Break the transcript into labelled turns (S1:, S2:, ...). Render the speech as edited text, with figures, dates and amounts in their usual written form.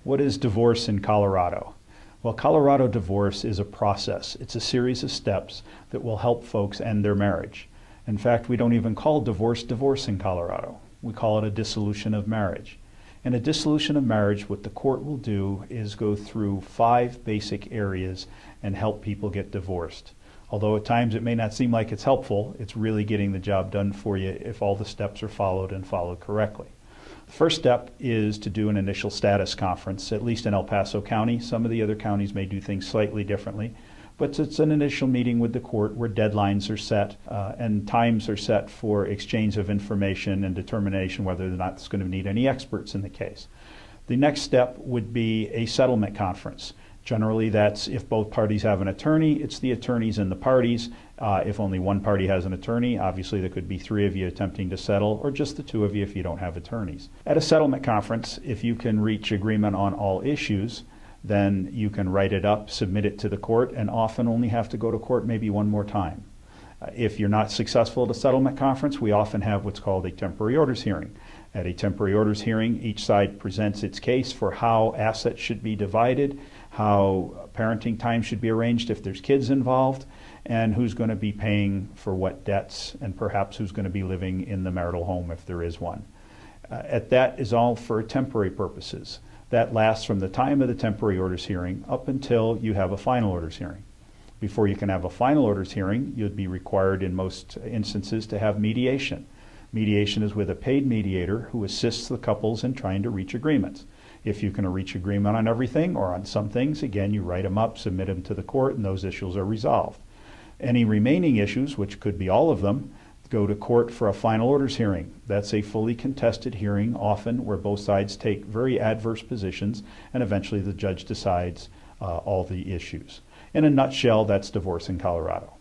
S1: What is divorce in Colorado? Well, Colorado divorce is a process. It's a series of steps that will help folks end their marriage. In fact, we don't even call divorce in Colorado. We call it a dissolution of marriage. In a dissolution of marriage, what the court will do is go through 5 basic areas and help people get divorced. Although at times it may not seem like it's helpful, it's really getting the job done for you if all the steps are followed and followed correctly. The first step is to do an initial status conference, at least in El Paso County. Some of the other counties may do things slightly differently, but it's an initial meeting with the court where deadlines are set and times are set for exchange of information and determination whether or not it's going to need any experts in the case. The next step would be a settlement conference. Generally, that's if both parties have an attorney, it's the attorneys and the parties. If only one party has an attorney, obviously there could be 3 of you attempting to settle, or just the 2 of you if you don't have attorneys. At a settlement conference, if you can reach agreement on all issues, then you can write it up, submit it to the court, and often only have to go to court maybe one more time. If you're not successful at a settlement conference, we often have what's called a temporary orders hearing. At a temporary orders hearing, each side presents its case for how assets should be divided, how parenting time should be arranged if there's kids involved, and who's going to be paying for what debts, and perhaps who's going to be living in the marital home if there is one. That is all for temporary purposes. That lasts from the time of the temporary orders hearing up until you have a final orders hearing. Before you can have a final orders hearing, you'd be required in most instances to have mediation. Mediation is with a paid mediator who assists the couples in trying to reach agreements. If you can reach agreement on everything or on some things, again, you write them up, submit them to the court, and those issues are resolved. Any remaining issues, which could be all of them, go to court for a final orders hearing. That's a fully contested hearing, often where both sides take very adverse positions, and eventually the judge decides all the issues. In a nutshell, that's divorce in Colorado.